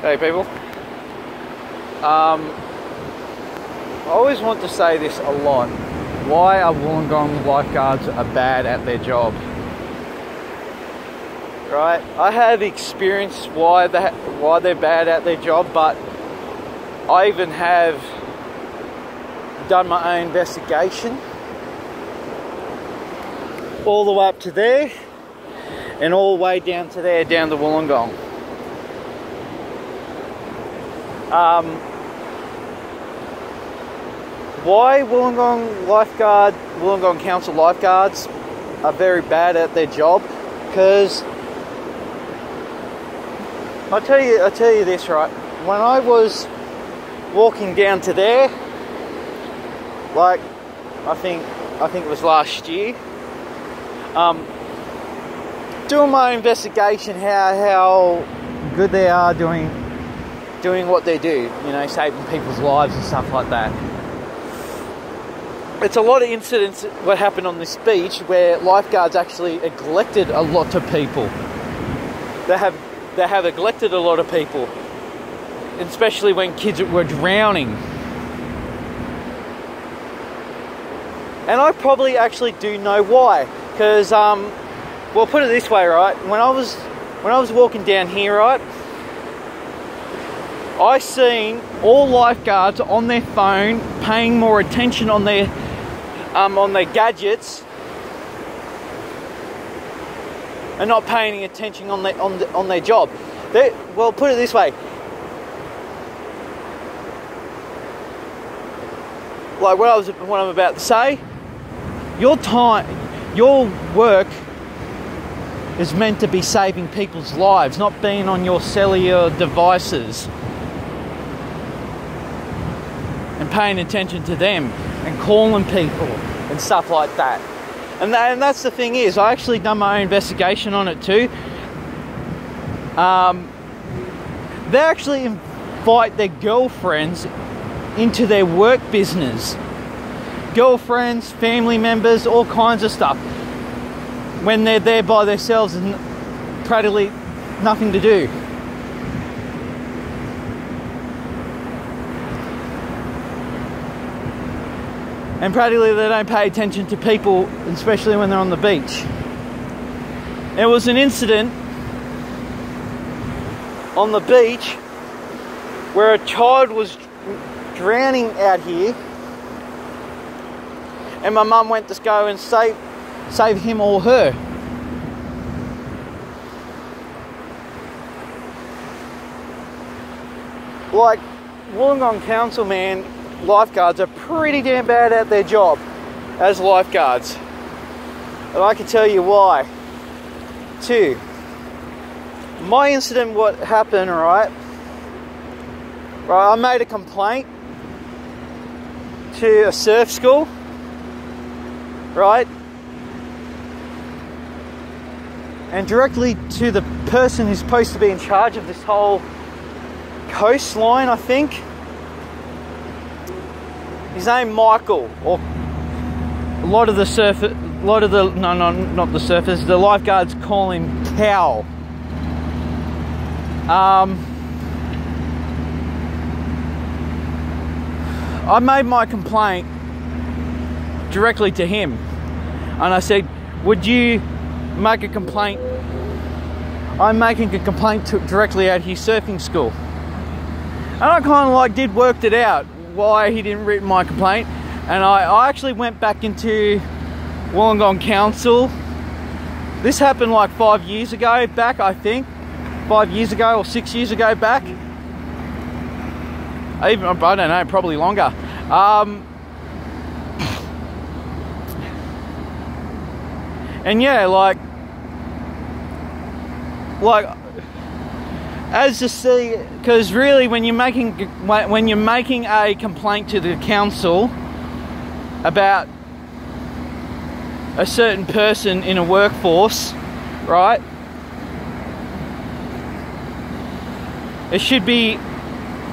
Hey people, I always want to say this a lot. Why are Wollongong lifeguards are bad at their job? Right? I have experienced why they're bad at their job, but I even have done my own investigation all the way up to there and all the way down to there, down to Wollongong. Why Wollongong Council lifeguards are very bad at their job? Because I'll tell you this, right? When I was walking down to there, like I think it was last year, doing my investigation how good they are doing what they do, you know, saving people's lives and stuff like that. It's a lot of incidents what happened on this beach where lifeguards actually neglected a lot of people. They have neglected a lot of people, especially when kids were drowning. And I probably actually do know why, because well, put it this way, right? When I was walking down here, right, I seen all lifeguards on their phone paying more attention on their gadgets and not paying attention on their job. Well, put it this way. Like what I'm about to say, your work is meant to be saving people's lives, not being on your cellular devices and paying attention to them and calling people and stuff like that. And that's the thing is, I actually done my own investigation on it too. They actually invite their girlfriends into their work business. Girlfriends, family members, all kinds of stuff. When they're there by themselves and practically nothing to do. And practically they don't pay attention to people, especially when they're on the beach. There was an incident on the beach where a child was drowning out here, and my mum went to go and save him or her. Like, Wollongong Council, man, lifeguards are pretty damn bad at their job as lifeguards. And I can tell you why. Too. My incident, what happened, right, I made a complaint to a surf school, right, and directly to the person who's supposed to be in charge of this whole coastline, I think. His name Michael, or the lifeguards call him Cal. I made my complaint directly to him, and I said, would you make a complaint? I'm making a complaint directly at his surfing school. And I kind of like worked it out why he didn't read my complaint, and I actually went back into Wollongong Council. This happened like 5 years ago back, I think. 5 years ago or 6 years ago back. I don't know, probably longer. And yeah, like as you see, because really when you're making a complaint to the council about a certain person in a workforce, right, it should be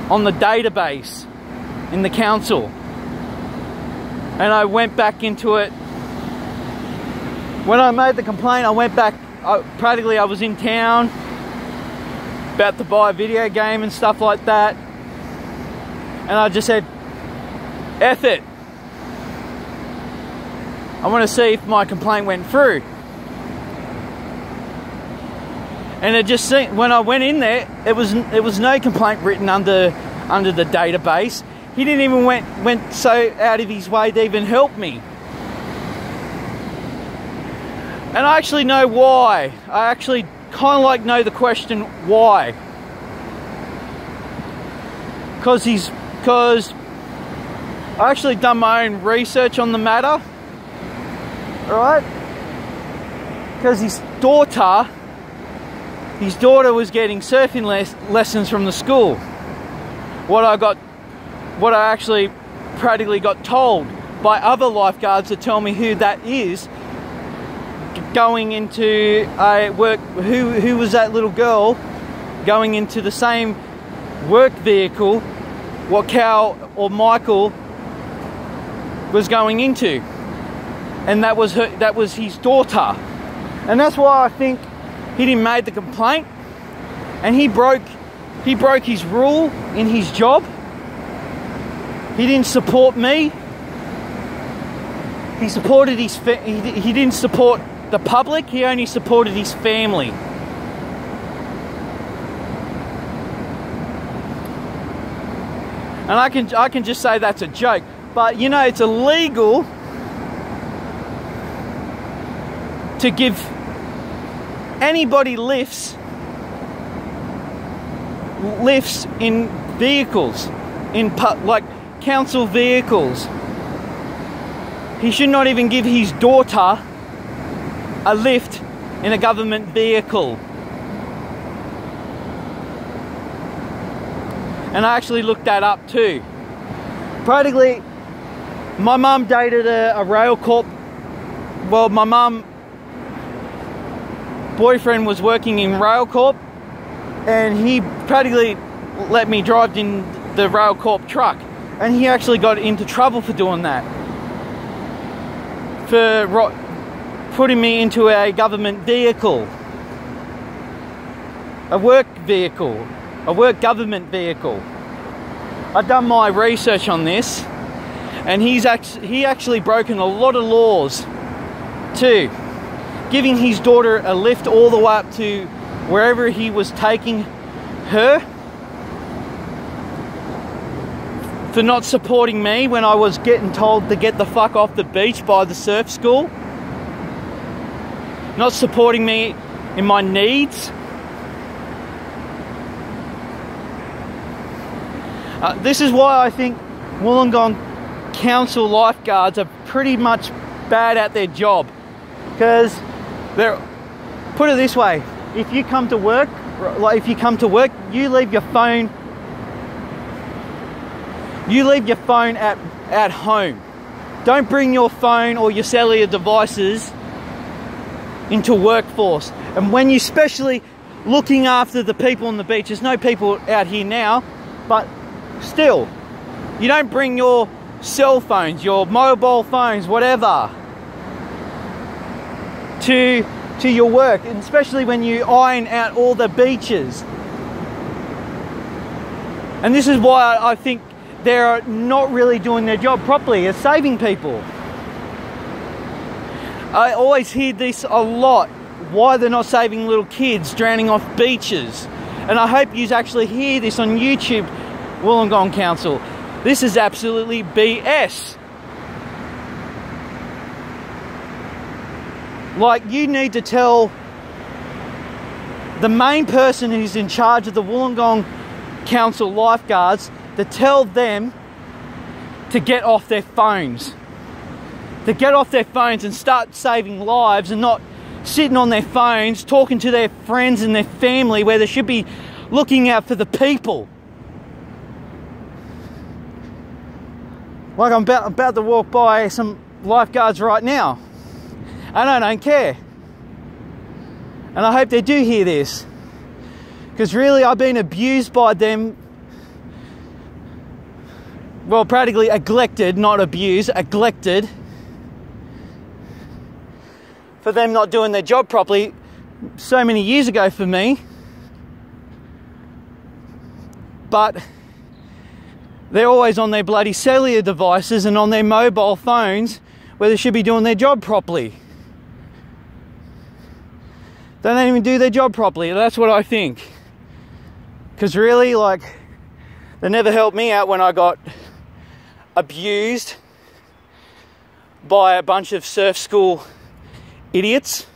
on the database in the council. And I went back into it. When I made the complaint, I went back, practically I was in town about to buy a video game and stuff like that. And I just said, F it. I want to see if my complaint went through. And it just seemed, when I went in there, it was no complaint written under the database. He didn't even went so out of his way to even help me. And I actually know why. I actually kind of like know the question why. Because I actually done my own research on the matter. Alright? Because his daughter was getting surfing lessons from the school. What I actually practically got told by other lifeguards to tell me who that is, going into a work, who was that little girl going into the same work vehicle what Cal or Michael was going into, and that was his daughter. And that's why I think he didn't make the complaint, and he broke his rule in his job. He didn't support me. He supported he didn't support the public. He only supported his family. And I can just say that's a joke, but you know, it's illegal to give anybody lifts in vehicles, like council vehicles. He should not even give his daughter a lift in a government vehicle. And I actually looked that up too. Practically, my mum dated a rail corp. Well, my mum boyfriend was working in rail corp, and he practically let me drive in the rail corp truck, and he actually got into trouble for doing that, for putting me into a government vehicle, a work government vehicle. I've done my research on this, and he actually broken a lot of laws too, giving his daughter a lift all the way up to wherever he was taking her, for not supporting me when I was getting told to get the fuck off the beach by the surf school, not supporting me in my needs. This is why I think Wollongong Council lifeguards are pretty much bad at their job, because put it this way, if you come to work, you leave your phone at home. Don't bring your phone or your cellular devices into workforce. And when you're especially looking after the people on the beach, there's no people out here now, but still, you don't bring your cell phones, your mobile phones, whatever, to your work, and especially when you iron out all the beaches. And this is why I think they're not really doing their job properly, as saving people. I always hear this a lot, why they're not saving little kids drowning off beaches. And I hope you actually hear this on YouTube, Wollongong Council. This is absolutely BS. Like, you need to tell the main person who's in charge of the Wollongong Council lifeguards to tell them to get off their phones. To get off their phones and start saving lives, and not sitting on their phones talking to their friends and their family, where they should be looking out for the people. Like, I'm about to walk by some lifeguards right now, and I don't care. And I hope they do hear this, because really I've been abused by them. Well, practically neglected, not abused, neglected, for them not doing their job properly so many years ago for me. but they're always on their bloody cellular devices and on their mobile phones where they should be doing their job properly. They don't even do their job properly. That's what I think. Because really, like, they never helped me out when I got abused by a bunch of surf school idiots.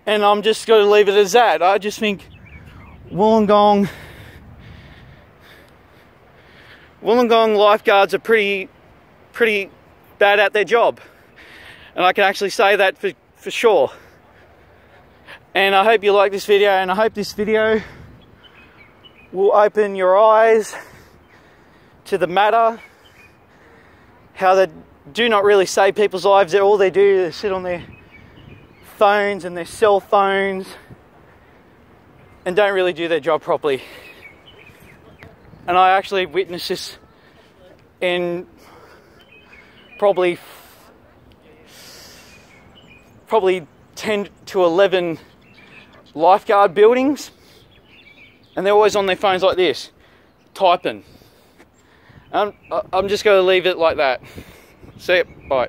And I'm just going to leave it as that. I just think Wollongong lifeguards are pretty bad at their job. And I can actually say that for sure. And I hope you like this video, and I hope this video will open your eyes to the matter, how they do not really save people's lives. All they do is sit on their phones and their cell phones and don't really do their job properly. And I actually witnessed this in probably 10 to 11 lifeguard buildings, and they're always on their phones like this, typing. I'm just going to leave it like that. See ya, bye.